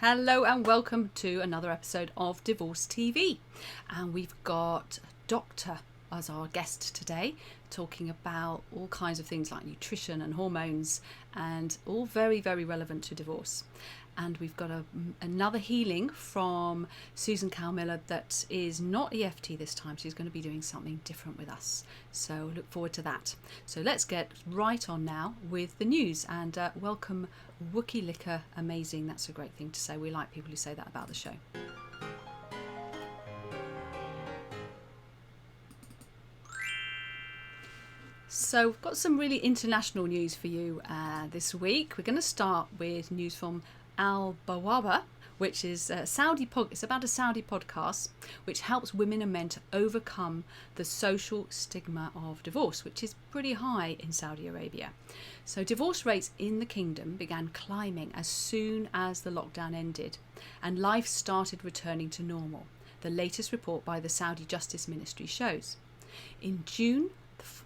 Hello and welcome to another episode of Divorce TV. And we've got Doctor as our guest today, talking about all kinds of things like nutrition and hormones, and all very, very relevant to divorce. And we've got another healing from Susan Cowe-Miller that is not EFT this time. She's going to be doing something different with us. So look forward to that. So let's get right on now with the news. And welcome Wookie Liquor. Amazing. That's a great thing to say. We like people who say that about the show. So we've got some really international news for you this week. We're going to start with news from Al Bawaba, which is it's about a Saudi podcast which helps women and men to overcome the social stigma of divorce, which is pretty high in Saudi Arabia. So divorce rates in the kingdom began climbing as soon as the lockdown ended and life started returning to normal, the latest report by the Saudi Justice Ministry shows. In June,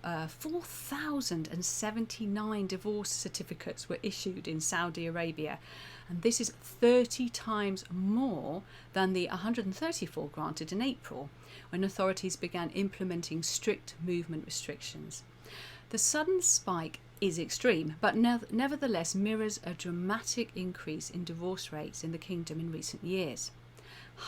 4,079 divorce certificates were issued in Saudi Arabia, and this is 30 times more than the 134 granted in April, when authorities began implementing strict movement restrictions. The sudden spike is extreme, but nevertheless mirrors a dramatic increase in divorce rates in the kingdom in recent years.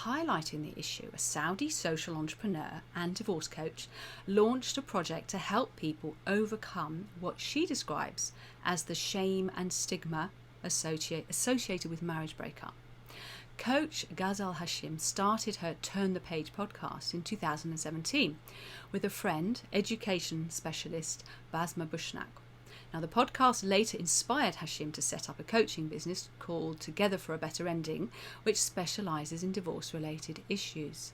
Highlighting the issue, a Saudi social entrepreneur and divorce coach launched a project to help people overcome what she describes as the shame and stigma associated with marriage breakup. Coach Ghazal Hashim started her Turn the Page podcast in 2017 with a friend, education specialist Basma Bushnak. Now, the podcast later inspired Hashim to set up a coaching business called Together for a Better Ending, which specialises in divorce-related issues.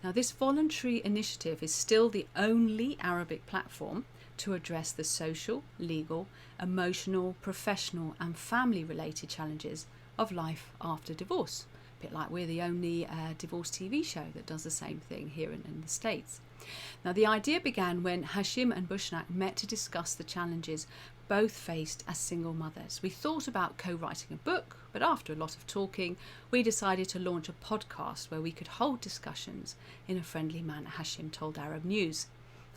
Now, this voluntary initiative is still the only Arabic platform to address the social, legal, emotional, professional and family-related challenges of life after divorce. A bit like we're the only divorce TV show that does the same thing here in the States. Now, the idea began when Hashim and Bushnak met to discuss the challenges both faced as single mothers. We thought about co-writing a book, but after a lot of talking, we decided to launch a podcast where we could hold discussions in a friendly manner, Hashim told Arab News.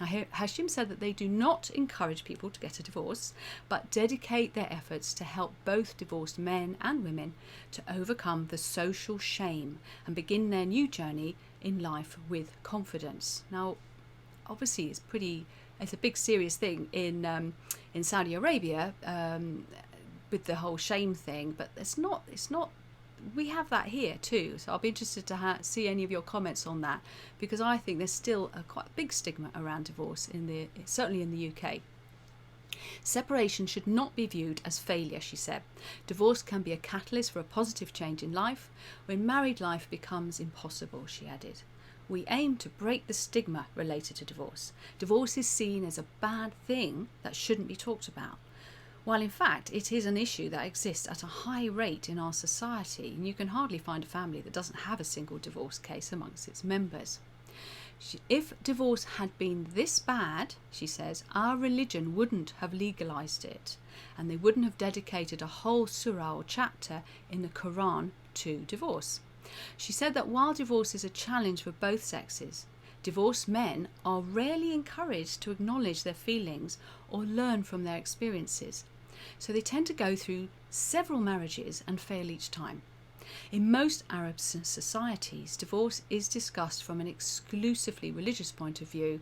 Now, Hashim said that they do not encourage people to get a divorce, but dedicate their efforts to help both divorced men and women to overcome the social shame and begin their new journey in life with confidence. Now, obviously, it's a big serious thing in Saudi Arabia with the whole shame thing, but it's not. We have that here too, so I'll be interested to see any of your comments on that, because I think there's still a quite big stigma around divorce certainly in the UK. Separation should not be viewed as failure, she said. Divorce can be a catalyst for a positive change in life when married life becomes impossible, she added. We aim to break the stigma related to divorce. Divorce is seen as a bad thing that shouldn't be talked about, while in fact it is an issue that exists at a high rate in our society, and you can hardly find a family that doesn't have a single divorce case amongst its members. If divorce had been this bad, she says, our religion wouldn't have legalised it, and they wouldn't have dedicated a whole surah or chapter in the Quran to divorce. She said that while divorce is a challenge for both sexes, divorced men are rarely encouraged to acknowledge their feelings or learn from their experiences. So they tend to go through several marriages and fail each time. In most Arab societies, divorce is discussed from an exclusively religious point of view,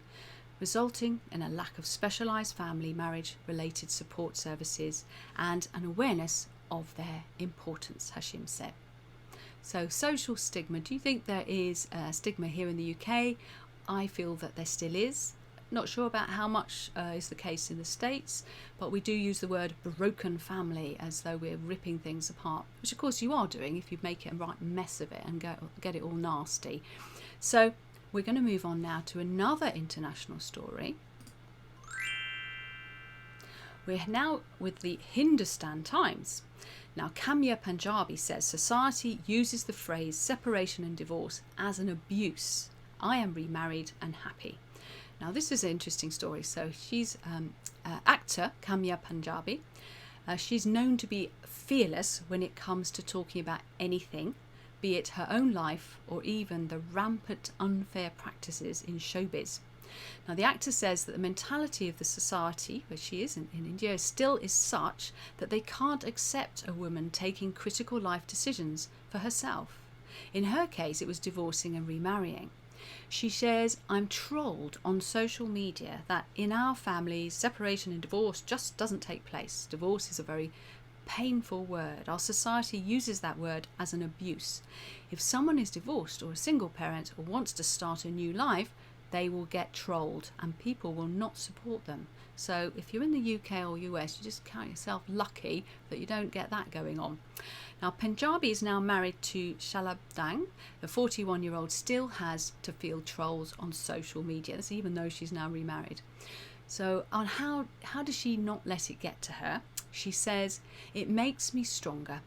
resulting in a lack of specialised family marriage-related support services and an awareness of their importance, Hashim said. So, social stigma. Do you think there is a stigma here in the UK? I feel that there still is. Not sure about how much is the case in the States, but we do use the word broken family as though we're ripping things apart, which of course you are doing if you make a right mess of it and get it all nasty. So we're going to move on now to another international story. We're now with the Hindustan Times. Now, Kamya Punjabi says society uses the phrase separation and divorce as an abuse. I am remarried and happy. Now, this is an interesting story. So she's actor Kamya Punjabi She's known to be fearless when it comes to talking about anything, be it her own life or even the rampant unfair practices in showbiz. Now, the actor says that the mentality of the society where she is in India still is such that they can't accept a woman taking critical life decisions for herself. In her case, it was divorcing and remarrying. She shares, "I'm trolled on social media that in our family, separation and divorce just doesn't take place. Divorce is a very painful word. Our society uses that word as an abuse. If someone is divorced or a single parent or wants to start a new life, they will get trolled and people will not support them. So if you're in the UK or US, you just count yourself lucky that you don't get that going on." Now, Punjabi is now married to Shalabdang. The 41-year-old still has to field trolls on social media. That's even though she's now remarried. So on how does she not let it get to her? She says, "It makes me stronger.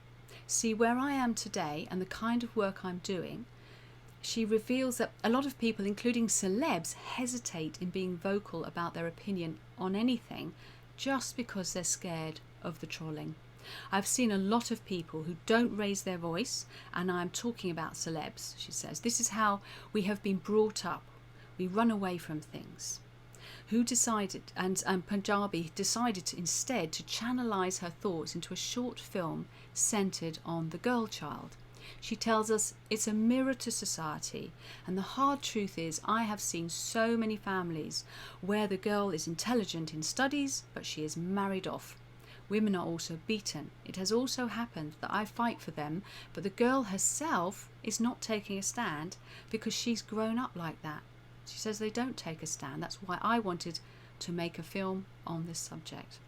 See where I am today and the kind of work I'm doing." She reveals that a lot of people, including celebs, hesitate in being vocal about their opinion on anything just because they're scared of the trolling. "I've seen a lot of people who don't raise their voice, and I'm talking about celebs," she says. "This is how we have been brought up. We run away from things." Punjabi decided instead to channelise her thoughts into a short film centred on the girl child. She tells us, "It's a mirror to society, and the hard truth is I have seen so many families where the girl is intelligent in studies, but she is married off. Women are also beaten. It has also happened that I fight for them, but the girl herself is not taking a stand because she's grown up like that." She says they don't take a stand. That's why I wanted to make a film on this subject.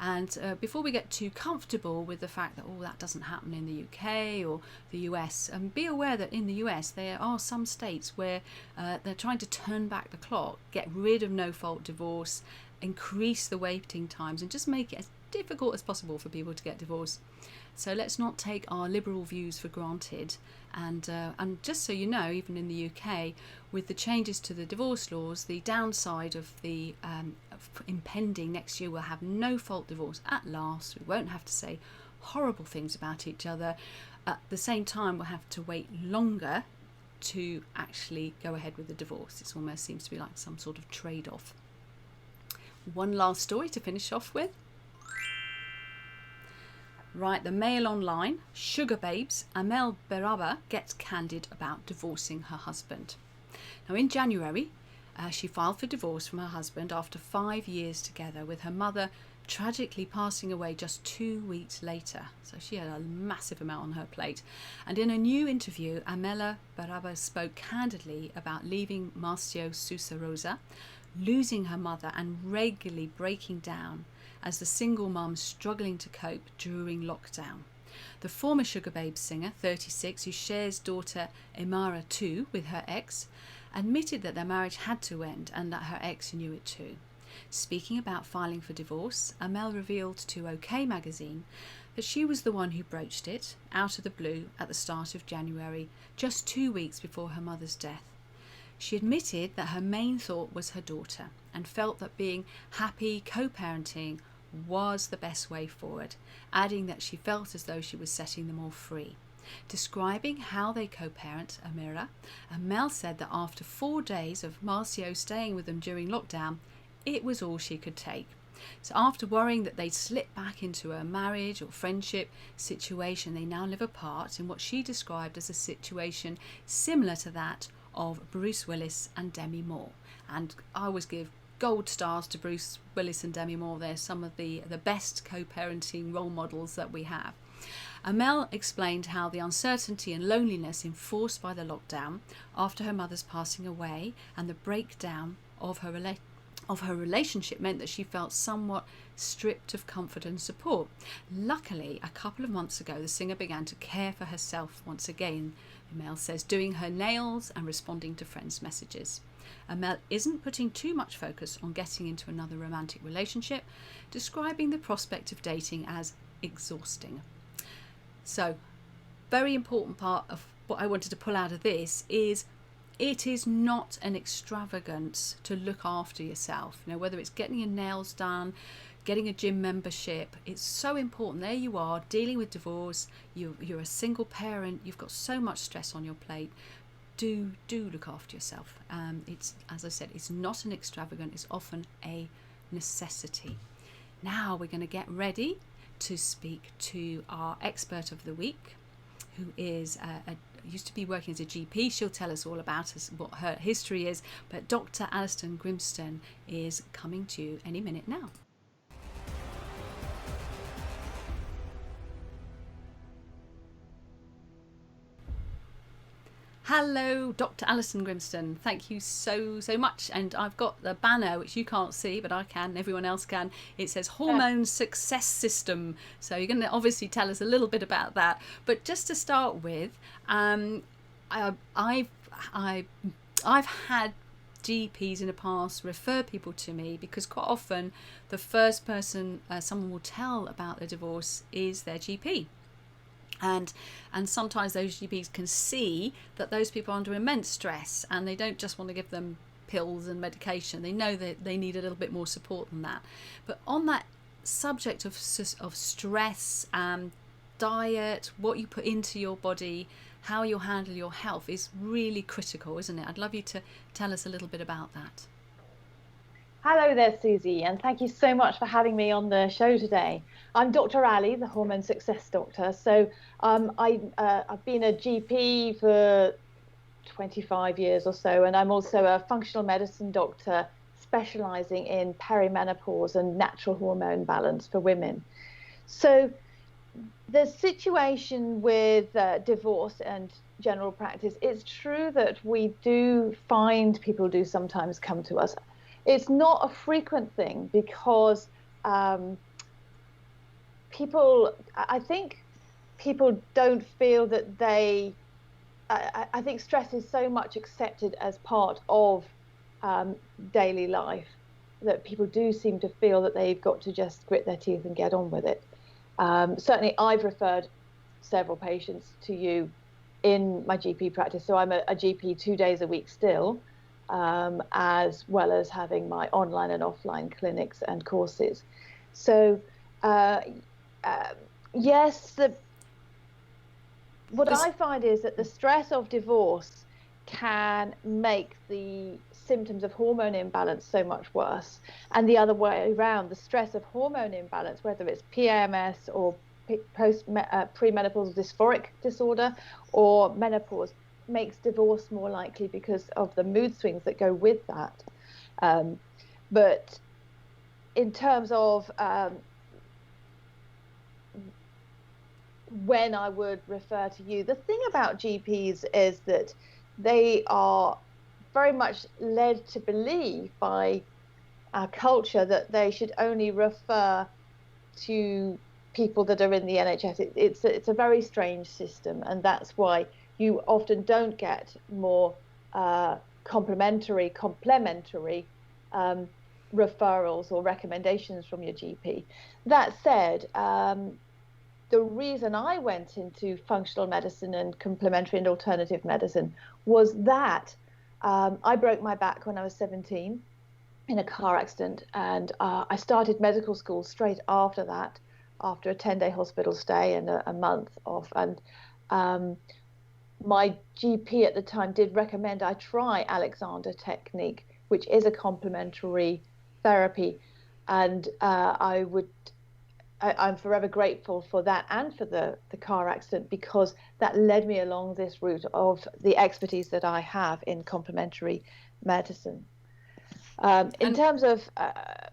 And before we get too comfortable with the fact that that doesn't happen in the UK or the US, be aware that in the US there are some states where they're trying to turn back the clock, get rid of no-fault divorce, increase the waiting times and just make it as difficult as possible for people to get divorced. So let's not take our liberal views for granted. And just so you know, even in the UK, with the changes to the divorce laws, the downside of the impending next year, we'll have no-fault divorce at last. We won't have to say horrible things about each other. At the same time, we'll have to wait longer to actually go ahead with the divorce. It almost seems to be like some sort of trade-off. One last story to finish off with. Right, the Mail Online, Sugar Babes, Amel Beraba gets candid about divorcing her husband. Now in January, she filed for divorce from her husband after 5 years together, with her mother tragically passing away just 2 weeks later. So she had a massive amount on her plate. And in a new interview, Amela Beraba spoke candidly about leaving Marcio Sousa Rosa, losing her mother and regularly breaking down as the single mum struggling to cope during lockdown. The former Sugar Babes singer, 36, who shares daughter Emara too with her ex, admitted that their marriage had to end and that her ex knew it too. Speaking about filing for divorce, Amel revealed to OK magazine that she was the one who broached it out of the blue at the start of January, just 2 weeks before her mother's death. She admitted that her main thought was her daughter and felt that being happy co-parenting was the best way forward, adding that she felt as though she was setting them all free. Describing how they co-parent Amira, Amel said that after 4 days of Marcio staying with them during lockdown, it was all she could take. So after worrying that they'd slip back into a marriage or friendship situation, they now live apart in what she described as a situation similar to that of Bruce Willis and Demi Moore. And I always give gold stars to Bruce Willis and Demi Moore. They're some of the best co-parenting role models that we have. Amel explained how the uncertainty and loneliness enforced by the lockdown after her mother's passing away and the breakdown of her relationship meant that she felt somewhat stripped of comfort and support. Luckily, a couple of months ago, the singer began to care for herself once again, Amel says, doing her nails and responding to friends' messages. Amel isn't putting too much focus on getting into another romantic relationship, describing the prospect of dating as exhausting. So, very important part of what I wanted to pull out of this is it is not an extravagance to look after yourself. You know, whether it's getting your nails done, getting a gym membership. It's so important. There you are, dealing with divorce. You're a single parent. You've got so much stress on your plate. Do look after yourself. It's, as I said, it's not an extravagant. It's often a necessity. Now we're going to get ready to speak to our expert of the week, who is used to be working as a GP. She'll tell us all about what her history is. But Dr. Alison Grimston is coming to you any minute now. Hello, Dr. Alison Grimston. Thank you so much. And I've got the banner, which you can't see, but I can, everyone else can. It says Hormone Success System. So you're going to obviously tell us a little bit about that. But just to start with, I've had GPs in the past refer people to me because quite often the first person someone will tell about their divorce is their GP. And sometimes those GPs can see that those people are under immense stress and they don't just want to give them pills and medication. They know that they need a little bit more support than that. But on that subject of stress, diet, what you put into your body, how you handle your health is really critical, isn't it? I'd love you to tell us a little bit about that. Hello there, Susie, and thank you so much for having me on the show today. I'm Dr. Ali, the Hormone Success Doctor. So I've been a GP for 25 years or so, and I'm also a functional medicine doctor specialising in perimenopause and natural hormone balance for women. So the situation with divorce and general practice, it's true that we do find people do sometimes come to us. It's not a frequent thing because I think people don't feel that I think stress is so much accepted as part of daily life that people do seem to feel that they've got to just grit their teeth and get on with it. Certainly, I've referred several patients to you in my GP practice. So I'm a GP 2 days a week still. As well as having my online and offline clinics and courses. So, yes, what I find is that the stress of divorce can make the symptoms of hormone imbalance so much worse. And the other way around, the stress of hormone imbalance, whether it's PMS or premenopausal dysphoric disorder or menopause, makes divorce more likely because of the mood swings that go with that. But in terms of when I would refer to you, the thing about GPs is that they are very much led to believe by our culture that they should only refer to people that are in the NHS. It's a very strange system, and that's why you often don't get more complementary referrals or recommendations from your GP. That said, the reason I went into functional medicine and complementary and alternative medicine was that I broke my back when I was 17 in a car accident, and I started medical school straight after that, after a 10-day hospital stay and a month off. And my GP at the time did recommend I try Alexander technique, which is a complementary therapy, and I'm forever grateful for that and for the car accident, because that led me along this route of the expertise that I have in complementary medicine. In terms of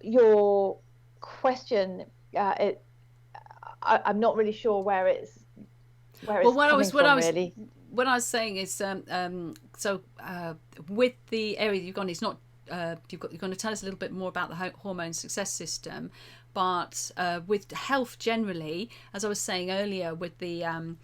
your question, I'm not really sure where it's coming from, really. What I was saying is, with the area that you've gone, it's not. You're going to tell us a little bit more about the hormone success system, but with health generally, as I was saying earlier, with the end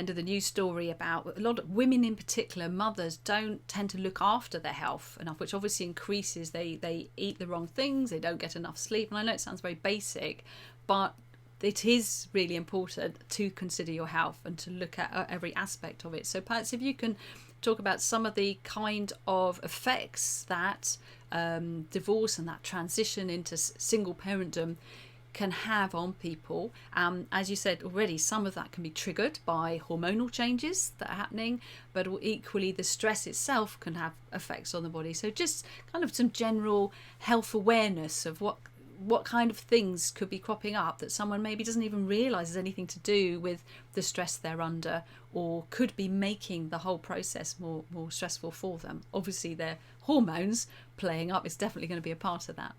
of the news story about a lot of women in particular, mothers don't tend to look after their health enough, which obviously increases. They eat the wrong things, they don't get enough sleep, and I know it sounds very basic, but it is really important to consider your health and to look at every aspect of it. So perhaps if you can talk about some of the kind of effects that divorce and that transition into single parenthood can have on people. As you said already, some of that can be triggered by hormonal changes that are happening, but equally the stress itself can have effects on the body. So just kind of some general health awareness of what kind of things could be cropping up that someone maybe doesn't even realise has anything to do with the stress they're under, or could be making the whole process more stressful for them. Obviously their hormones playing up is definitely going to be a part of that.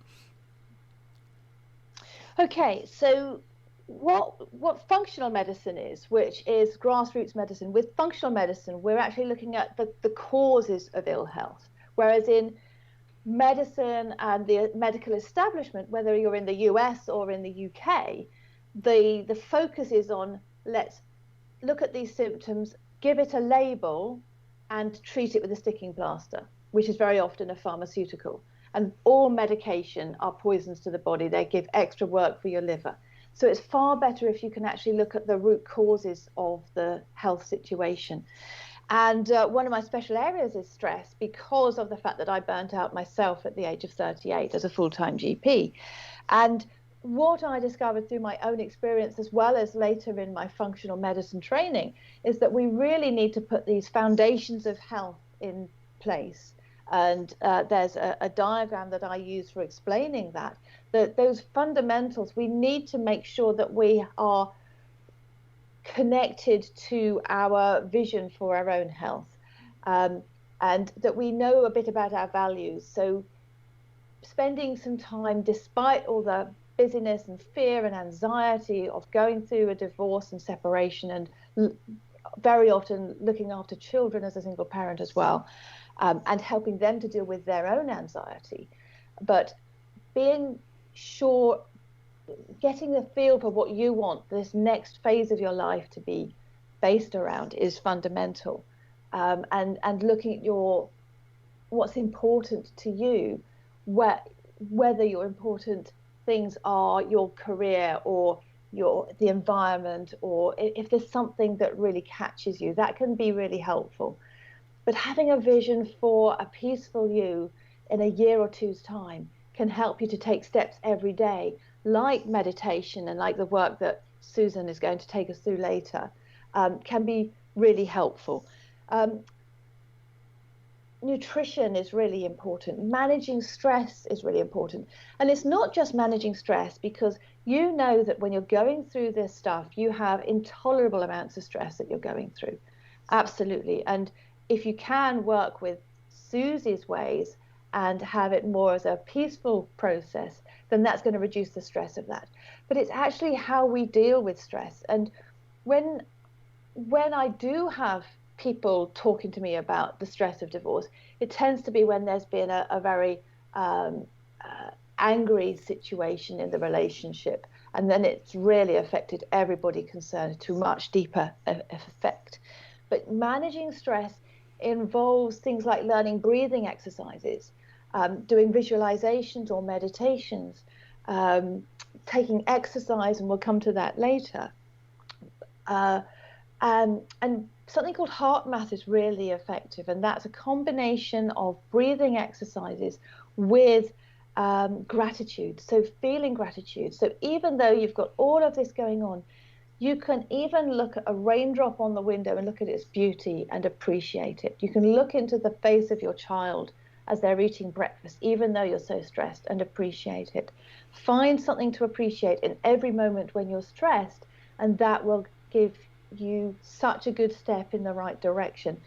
Okay, so what functional medicine is, which is grassroots medicine. With functional medicine, we're actually looking at the causes of ill health, whereas in medicine and the medical establishment, whether you're in the US or in the UK, the focus is on, let's look at these symptoms, give it a label, and treat it with a sticking plaster, which is very often a pharmaceutical. And all medication are poisons to the body. They give extra work for your liver. So it's far better if you can actually look at the root causes of the health situation. And one of my special areas is stress, because of the fact that I burnt out myself at the age of 38 as a full-time GP. And what I discovered through my own experience, as well as later in my functional medicine training, is that we really need to put these foundations of health in place. And there's a diagram that I use for explaining that those fundamentals, we need to make sure that we are connected to our vision for our own health, and that we know a bit about our values. So spending some time, despite all the busyness and fear and anxiety of going through a divorce and separation, and very often looking after children as a single parent as well, and helping them to deal with their own anxiety, but being sure, getting the feel for what you want this next phase of your life to be based around is fundamental. And looking at what's important to you, whether your important things are your career or the environment, or if there's something that really catches you, that can be really helpful. But having a vision for a peaceful you in a year or two's time can help you to take steps every day, like meditation and like the work that Susan is going to take us through later, can be really helpful. Nutrition is really important. Managing stress is really important. And it's not just managing stress, because you know that when you're going through this stuff, you have intolerable amounts of stress that you're going through. Absolutely. And if you can work with Susie's ways and have it more as a peaceful process, then that's going to reduce the stress of that. But it's actually how we deal with stress. And when I do have people talking to me about the stress of divorce, it tends to be when there's been a very angry situation in the relationship, and then it's really affected everybody concerned to much deeper effect. But managing stress involves things like learning breathing exercises, doing visualizations or meditations, taking exercise, and we'll come to that later. And something called heart math is really effective, and that's a combination of breathing exercises with gratitude, so feeling gratitude. So even though you've got all of this going on, you can even look at a raindrop on the window and look at its beauty and appreciate it. You can look into the face of your child as they're eating breakfast, even though you're so stressed, and appreciate it. Find something to appreciate in every moment when you're stressed, and that will give you such a good step in the right direction.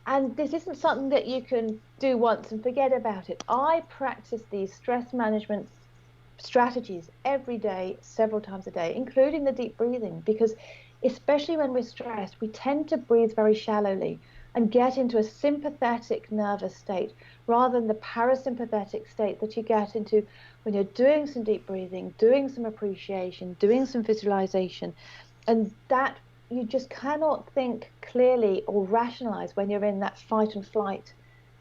And this isn't something that you can do once and forget about it. I practice these stress management strategies every day, several times a day, including the deep breathing, because especially when we're stressed, we tend to breathe very shallowly and get into a sympathetic nervous state rather than the parasympathetic state that you get into when you're doing some deep breathing, doing some appreciation, doing some visualization. And that you just cannot think clearly or rationalize when you're in that fight and flight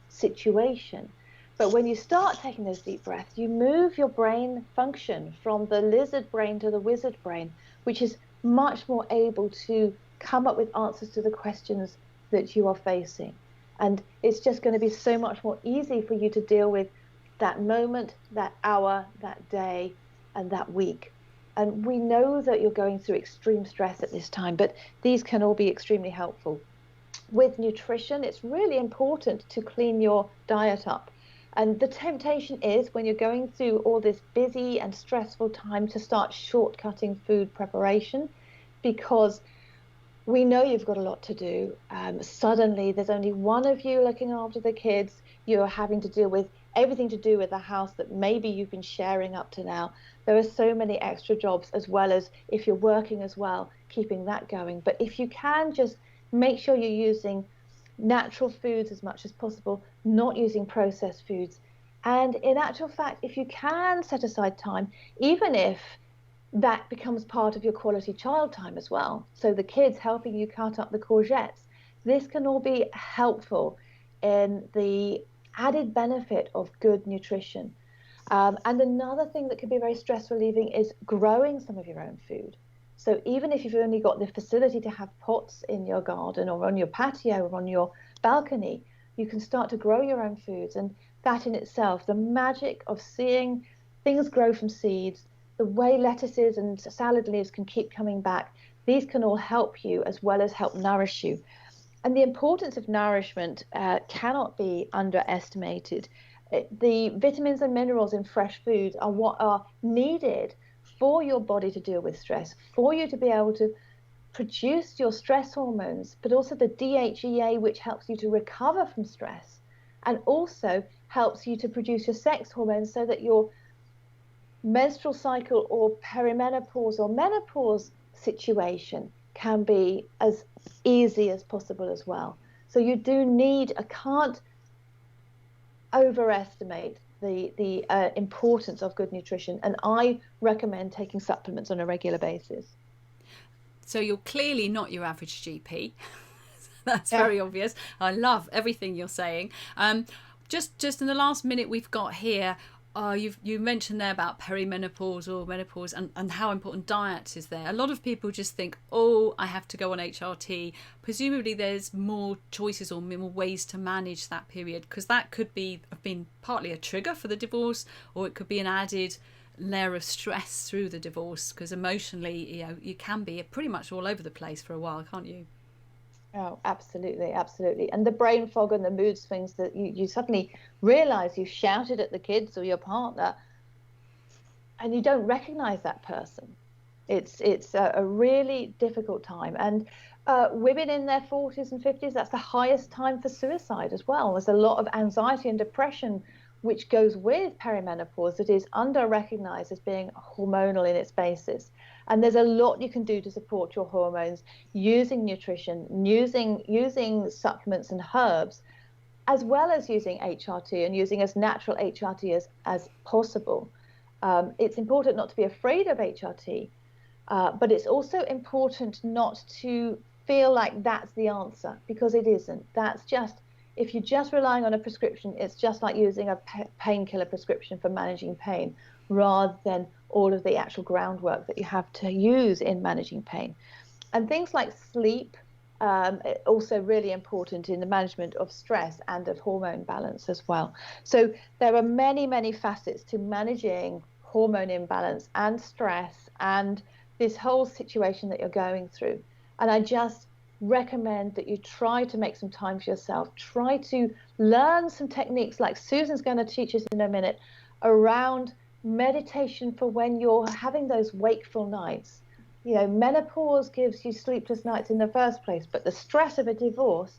situation. But when you start taking those deep breaths, you move your brain function from the lizard brain to the wizard brain, which is much more able to come up with answers to the questions that you are facing. And it's just going to be so much more easy for you to deal with that moment, that hour, that day, and that week. And we know that you're going through extreme stress at this time, but these can all be extremely helpful. With nutrition, it's really important to clean your diet up. And the temptation is when you're going through all this busy and stressful time to start shortcutting food preparation, because we know you've got a lot to do. Suddenly, there's only one of you looking after the kids. You're having to deal with everything to do with the house that maybe you've been sharing up to now. There are so many extra jobs, as well as if you're working as well, keeping that going. But if you can just make sure you're using natural foods as much as possible, not using processed foods. And in actual fact, if you can set aside time, even if that becomes part of your quality child time as well. So the kids helping you cut up the courgettes. This can all be helpful in the added benefit of good nutrition. And another thing that can be very stress relieving is growing some of your own food. So even if you've only got the facility to have pots in your garden or on your patio or on your balcony, you can start to grow your own foods. And that in itself, the magic of seeing things grow from seeds, the way lettuces and salad leaves can keep coming back, these can all help you as well as help nourish you. And the importance of nourishment cannot be underestimated. The vitamins and minerals in fresh foods are what are needed for your body to deal with stress, for you to be able to produce your stress hormones, but also the DHEA, which helps you to recover from stress, and also helps you to produce your sex hormones so that your menstrual cycle or perimenopause or menopause situation can be as easy as possible as well. So you do need, I can't overestimate the importance of good nutrition, and I recommend taking supplements on a regular basis. So you're clearly not your average GP. That's very obvious. I love everything you're saying. Just in the last minute we've got here, you mentioned there about perimenopause or menopause and how important diet is there. A lot of people just think, oh, I have to go on HRT. Presumably there's more choices or more ways to manage that period, because that could have been partly a trigger for the divorce, or it could be an added layer of stress through the divorce, because emotionally, you can be pretty much all over the place for a while, can't you? Oh, absolutely, absolutely. And the brain fog and the mood swings that you suddenly realize you shouted at the kids or your partner and you don't recognize that person. It's a really difficult time. And women in their 40s and 50s, that's the highest time for suicide as well. There's a lot of anxiety and depression which goes with perimenopause that is under-recognized as being hormonal in its basis. And there's a lot you can do to support your hormones using nutrition, using supplements and herbs, as well as using HRT and using as natural HRT as possible. It's important not to be afraid of HRT, but it's also important not to feel like that's the answer, because it isn't. That's just, if you're just relying on a prescription, it's just like using a painkiller prescription for managing pain, rather than all of the actual groundwork that you have to use in managing pain. And things like sleep, also really important in the management of stress and of hormone balance as well. So there are many, many facets to managing hormone imbalance and stress and this whole situation that you're going through. And I just recommend that you try to make some time for yourself. Try to learn some techniques like Susan's going to teach us in a minute around meditation for when you're having those wakeful nights. Menopause gives you sleepless nights in the first place, but the stress of a divorce,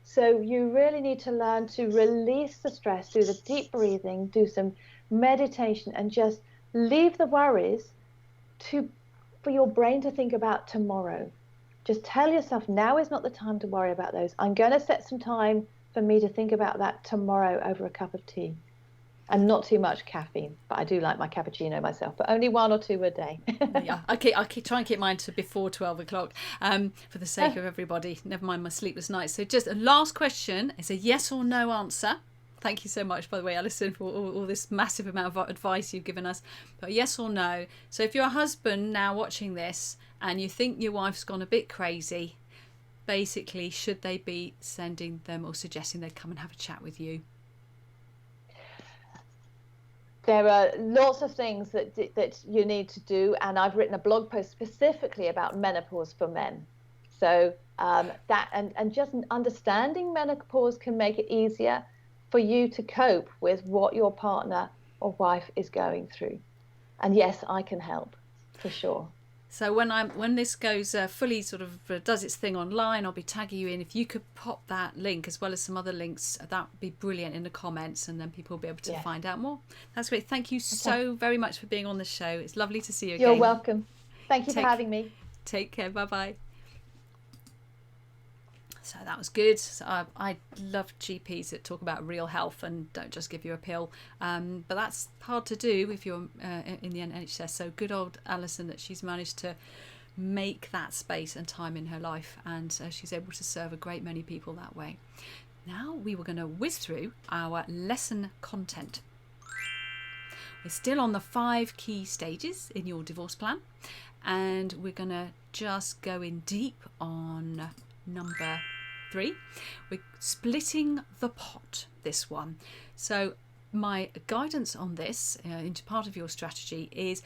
so you really need to learn to release the stress, do the deep breathing, do some meditation, and just leave the worries for your brain to think about tomorrow. Just tell yourself, now is not the time to worry about those. I'm going to set some time for me to think about that tomorrow over a cup of tea. And not too much caffeine, but I do like my cappuccino myself, but only 1 or 2 a day. Yeah, I keep try and keep mine to before 12 o'clock for the sake of everybody, never mind my sleepless nights. So just a last question, it's a yes or no answer. Thank you so much, by the way, Alison, for all this massive amount of advice you've given us. But yes or no. So if you're a husband now watching this and you think your wife's gone a bit crazy, basically, should they be sending them or suggesting they come and have a chat with you? There are lots of things that you need to do, and I've written a blog post specifically about menopause for men. So that and just understanding menopause can make it easier for you to cope with what your partner or wife is going through. And yes, I can help for sure. So when this goes fully sort of does its thing online, I'll be tagging you in. If you could pop that link as well as some other links, that would be brilliant in the comments, and then people will be able to find out more. That's great. Thank you so very much for being on the show. It's lovely to see you again. You're welcome. Thank you for having me. Take care. Bye-bye. So that was good. So I love GPs that talk about real health and don't just give you a pill. But that's hard to do if you're in the NHS. So good old Alison, that she's managed to make that space and time in her life, and she's able to serve a great many people that way. Now we were going to whiz through our lesson content. We're still on the 5 key stages in your divorce plan, and we're going to just go in deep on number 3. We're splitting the pot, this one. So my guidance on this into part of your strategy is,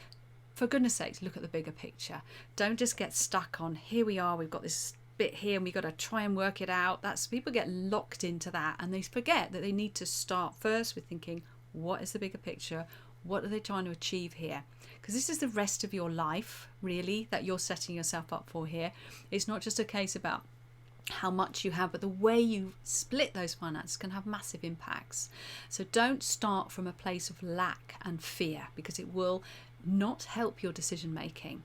for goodness sakes, look at the bigger picture. Don't just get stuck on, here we are, we've got this bit here and we've got to try and work it out. That's, people get locked into that and they forget that they need to start first with thinking, what is the bigger picture? What are they trying to achieve here? Because this is the rest of your life, really, that you're setting yourself up for here. It's not just a case about how much you have, but the way you split those finances can have massive impacts. So don't start from a place of lack and fear, because it will not help your decision making.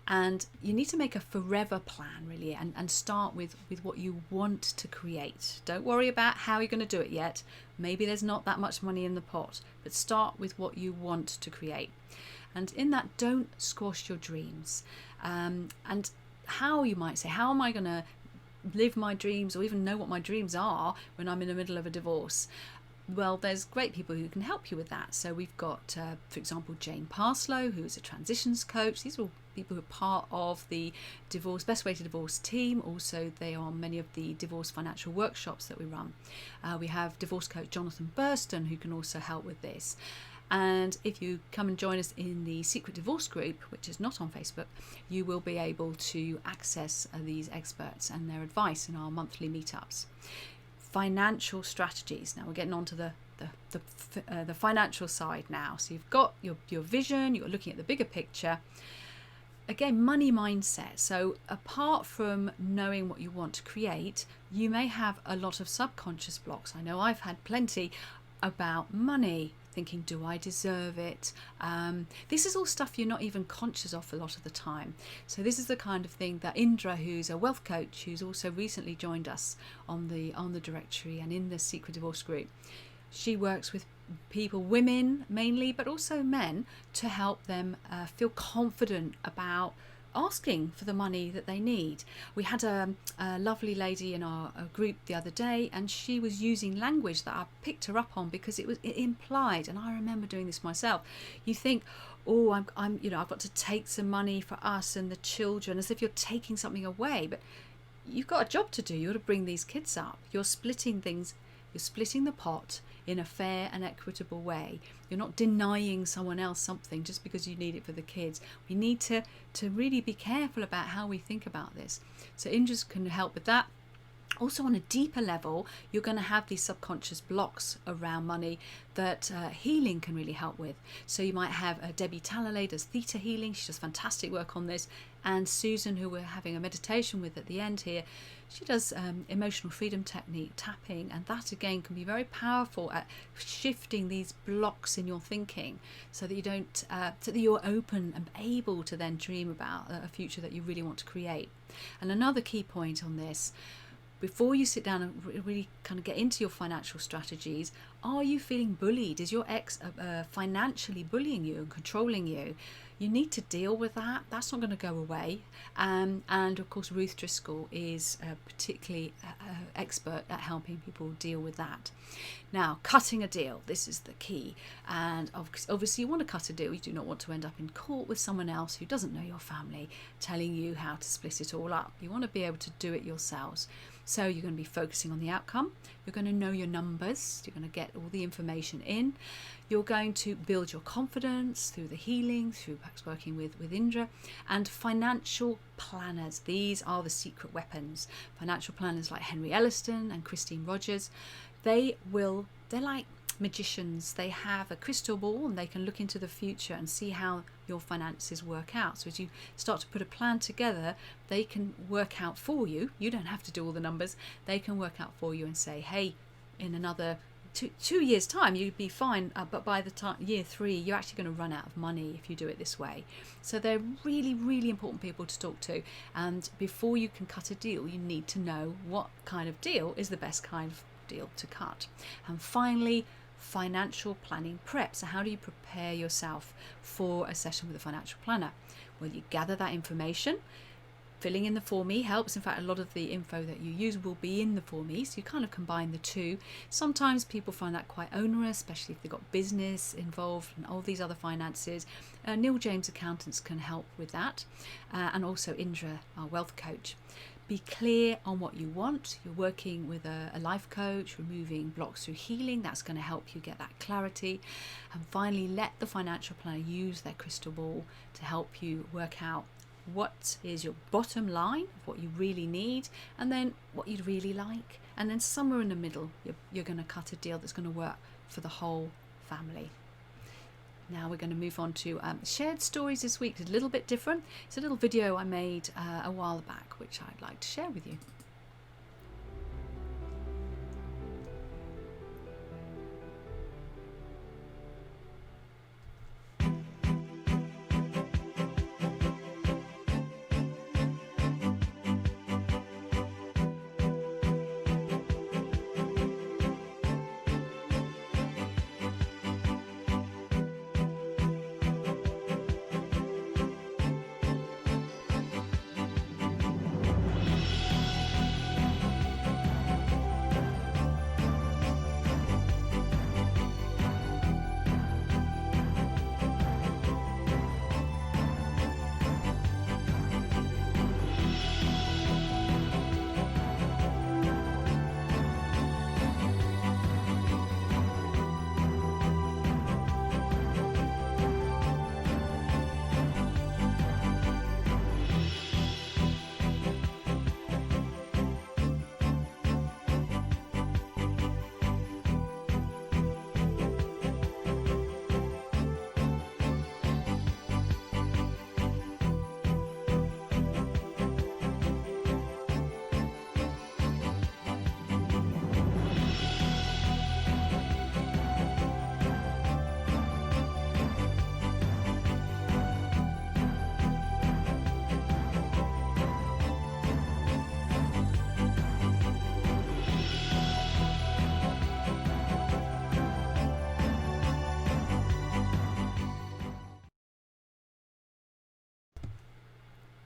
And you need to make a forever plan, really, and start with what you want to create. Don't worry about how you're going to do it yet. Maybe there's not that much money in the pot, but start with what you want to create. And in that, don't squash your dreams. And how, you might say, how am I going to live my dreams, or even know what my dreams are when I'm in the middle of a divorce? Well, there's great people who can help you with that. So we've got, for example, Jane Parslow, who is a transitions coach. These are all people who are part of the Divorce Best Way to Divorce team. Also, they are on many of the divorce financial workshops that we run. We have divorce coach Jonathan Burston, who can also help with this. And if you come and join us in the Secret Divorce group, which is not on Facebook, you will be able to access these experts and their advice in our monthly meetups. Financial strategies. Now we're getting on to the financial side now. So you've got your vision, you're looking at the bigger picture. Again, money mindset. So apart from knowing what you want to create, you may have a lot of subconscious blocks. I know I've had plenty about money, thinking, do I deserve it? This is all stuff you're not even conscious of a lot of the time. So this is the kind of thing that Indra, who's a wealth coach, who's also recently joined us on the directory and in the Secret Divorce group, she works with people, women mainly, but also men, to help them feel confident about asking for the money that they need. We had a lovely lady in our group the other day, and she was using language that I picked her up on, because it implied, and I remember doing this myself. You think, oh, I'm I've got to take some money for us and the children, as if you're taking something away, but you've got a job to do. You've got to bring these kids up. You're splitting things. You're splitting the pot in a fair and equitable way. You're not denying someone else something just because you need it for the kids. We need to really be careful about how we think about this. So Indra's can help with that. Also, on a deeper level, you're going to have these subconscious blocks around money that healing can really help with. So you might have Debbie Talalay does theta healing. She does fantastic work on this. And Susan, who we're having a meditation with at the end here, she does emotional freedom technique, tapping, and that again can be very powerful at shifting these blocks in your thinking, so that you don't, so that you're open and able to then dream about a future that you really want to create. And another key point on this, before you sit down and really kind of get into your financial strategies, are you feeling bullied? Is your ex financially bullying you and controlling you? You need to deal with that. That's not going to go away. And of course, Ruth Driscoll is particularly expert at helping people deal with that. Now, cutting a deal, this is the key. And obviously you want to cut a deal. You do not want to end up in court with someone else who doesn't know your family telling you how to split it all up. You want to be able to do it yourselves. So you're going to be focusing on the outcome. You're going to know your numbers. You're going to get all the information in. You're going to build your confidence through the healing, through perhaps working with Indra. And financial planners. These are the secret weapons. Financial planners like Henry Elliston and Christine Rogers. They're like magicians. They have a crystal ball and they can look into the future and see how your finances work out. So as you start to put a plan together, they can work out for you. You don't have to do all the numbers. They can work out for you and say, hey, in another two years time you'd be fine, but by the time year 3 you're actually going to run out of money if you do it this way. So they're really, really important people to talk to, and before you can cut a deal you need to know what kind of deal is the best kind of deal to cut. And finally, financial planning prep. So how do you prepare yourself for a session with a financial planner? Well, you gather that information. Filling in the Form E helps. In fact, a lot of the info that you use will be in the Form E, so you kind of combine the two. Sometimes people find that quite onerous, especially if they've got business involved and all these other finances. Neil James Accountants can help with that, and also Indra, our wealth coach. Be clear on what you want. You're working with a life coach, removing blocks through healing. That's going to help you get that clarity. And finally, let the financial planner use their crystal ball to help you work out what is your bottom line of what you really need, and then what you'd really like. And then somewhere in the middle, you're going to cut a deal that's going to work for the whole family. Now we're going to move on to shared stories this week. It's a little bit different. It's a little video I made a while back, which I'd like to share with you.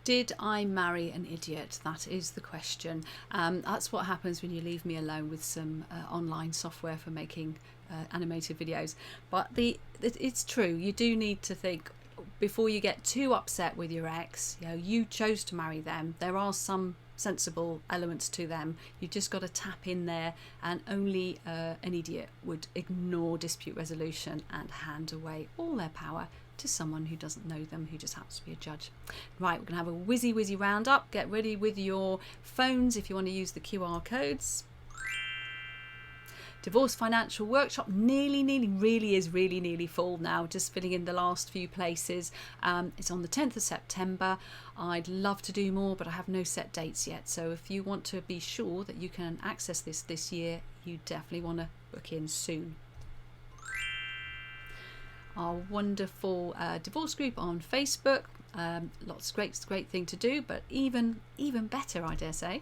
Did I marry an idiot? That is the question. That's what happens when you leave me alone with some online software for making animated videos. But it's true. You do need to think before you get too upset with your ex. You know, you chose to marry them. There are some sensible elements to them. You just got to tap in there, and only an idiot would ignore dispute resolution and hand away all their power to someone who doesn't know them, who just happens to be a judge. Right, we're going to have a whizzy roundup. Get ready with your phones if you want to use the QR codes. Divorce Financial Workshop nearly full now, just filling in the last few places. It's on the 10th of September. I'd love to do more, but I have no set dates yet. So if you want to be sure that you can access this year, you definitely want to book in soon. Our wonderful divorce group on Facebook. Lots great thing to do, but even better, I dare say,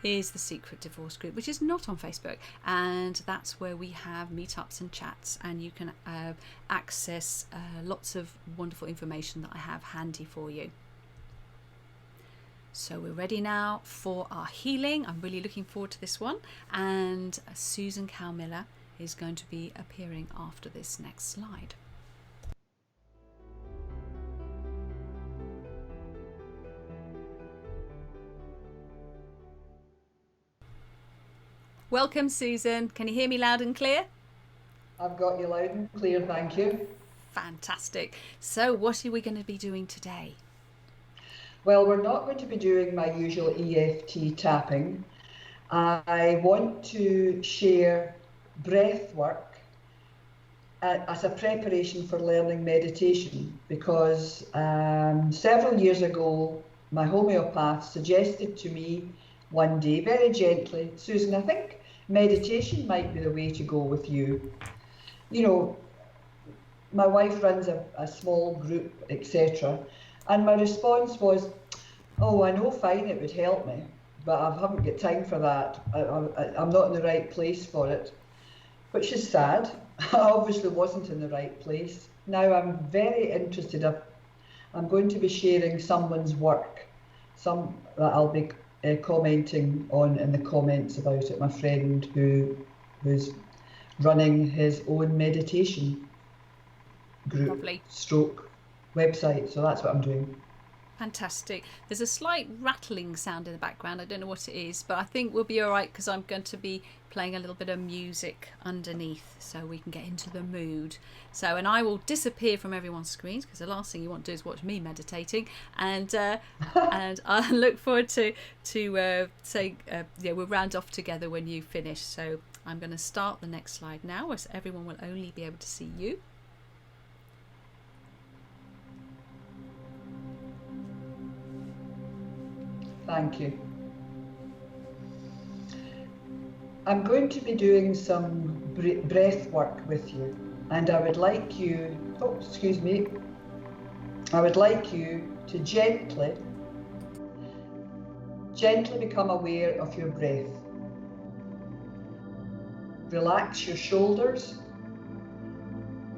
is the secret divorce group, which is not on Facebook, and that's where we have meetups and chats, and you can access lots of wonderful information that I have handy for you. So we're ready now for our healing. I'm really looking forward to this one, and Susan Cowe-Miller is going to be appearing after this next slide. Welcome, Susan. Can you hear me loud and clear? I've got you loud and clear, thank you. Fantastic. So what are we going to be doing today? Well, we're not going to be doing my usual EFT tapping. I want to share breath work as a preparation for learning meditation, because several years ago my homeopath suggested to me one day very gently, Susan, I think meditation might be the way to go with you. You know, my wife runs a small group, etc. And my response was, oh, I know, fine, it would help me, but I haven't got time for that. I'm not in the right place for it, which is sad. I obviously wasn't in the right place. Now I'm very interested. I'm going to be sharing someone's work, some that I'll be commenting on in the comments about it, my friend who's running his own meditation group. Lovely. Stroke website, so that's what I'm doing. Fantastic. There's a slight rattling sound in the background. I don't know what it is, but I think we'll be all right because I'm going to be playing a little bit of music underneath so we can get into the mood. So, and I will disappear from everyone's screens because the last thing you want to do is watch me meditating. And and I look forward to saying, we'll round off together when you finish. So I'm going to start the next slide now, as everyone will only be able to see you. Thank you. I'm going to be doing some breath work with you, and I would like you, I would like you to gently become aware of your breath. Relax your shoulders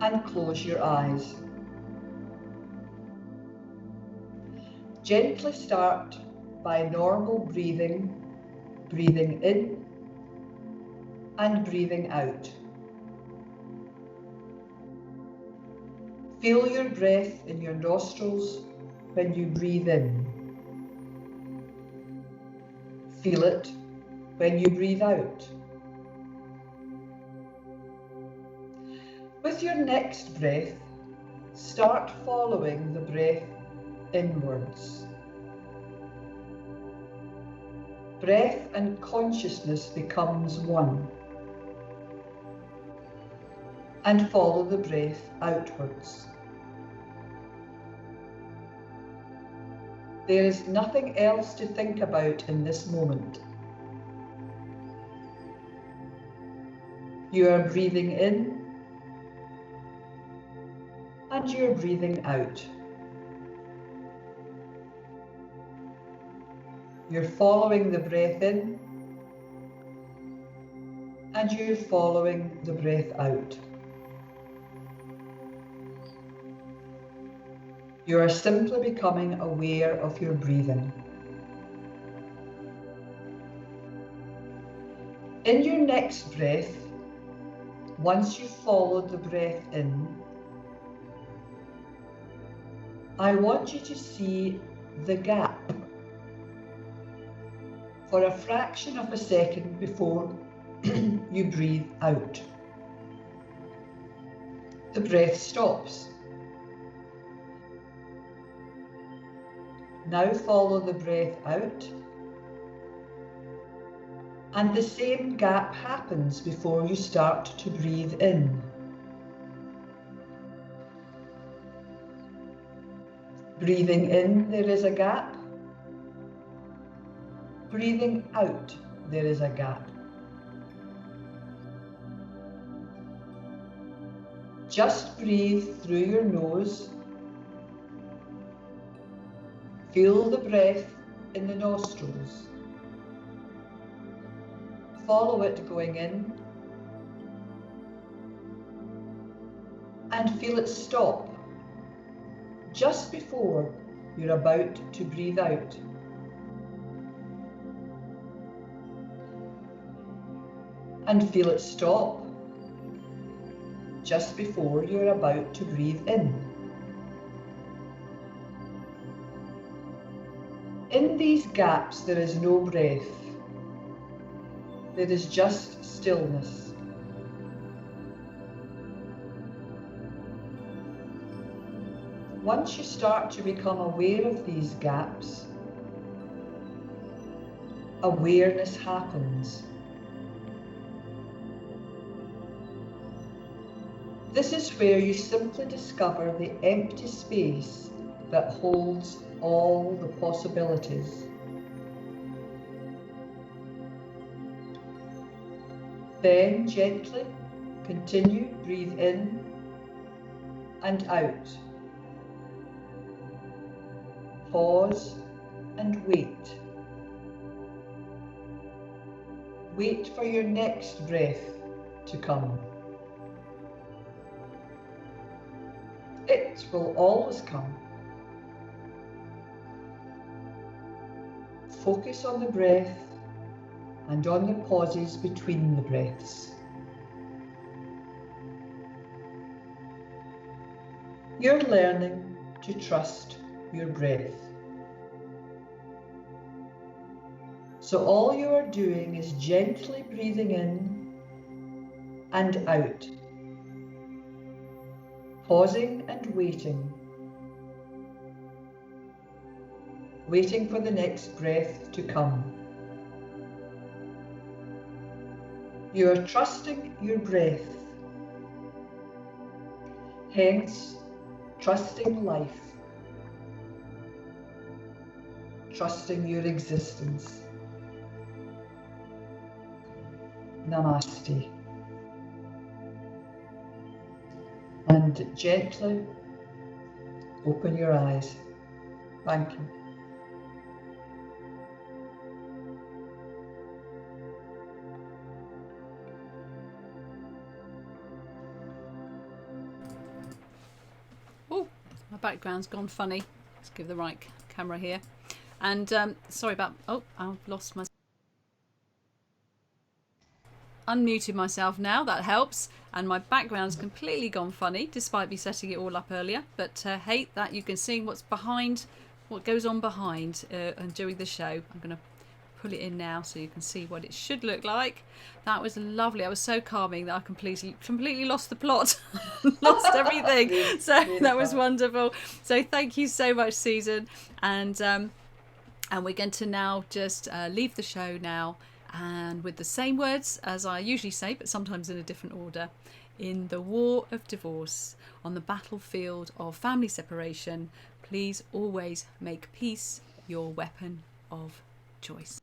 and close your eyes. Gently start by normal breathing in and breathing out. Feel your breath in your nostrils when you breathe in. Feel it when you breathe out. With your next breath, start following the breath inwards. Breath and consciousness becomes one, and follow the breath outwards. There is nothing else to think about in this moment. You are breathing in and you are breathing out. You're following the breath in and you're following the breath out. You are simply becoming aware of your breathing. In your next breath, once you've followed the breath in, I want you to see the gap for a fraction of a second before you breathe out. The breath stops. Now follow the breath out, and the same gap happens before you start to breathe in. Breathing in, there is a gap. Breathing out, there is a gap. Just breathe through your nose. Feel the breath in the nostrils. Follow it going in and feel it stop just before you're about to breathe out. And feel it stop just before you're about to breathe in. In these gaps, there is no breath. There is just stillness. Once you start to become aware of these gaps, awareness happens. This is where you simply discover the empty space that holds all the possibilities. Then gently continue, breathe in and out. Pause and wait. Wait for your next breath to come. It will always come. Focus on the breath and on the pauses between the breaths. You're learning to trust your breath. So all you are doing is gently breathing in and out, pausing and waiting for the next breath to come. You are trusting your breath, hence trusting life, trusting your existence. Namaste. And gently open your eyes. Thank you. Oh, my background's gone funny. Let's give the right camera here. And sorry about, oh, I've lost my... Unmuted myself now, that helps, and my background's completely gone funny despite me setting it all up earlier, but hey, that you can see what's behind, what goes on behind and during the show. I'm going to pull it in now so you can see what it should look like. That was lovely. I was so calming that I completely lost the plot. Lost everything. So that was wonderful. So thank you so much, Susan, and we're going to now just leave the show now, and with the same words as I usually say, but sometimes in a different order. In the war of divorce, on the battlefield of family separation, please always make peace your weapon of choice.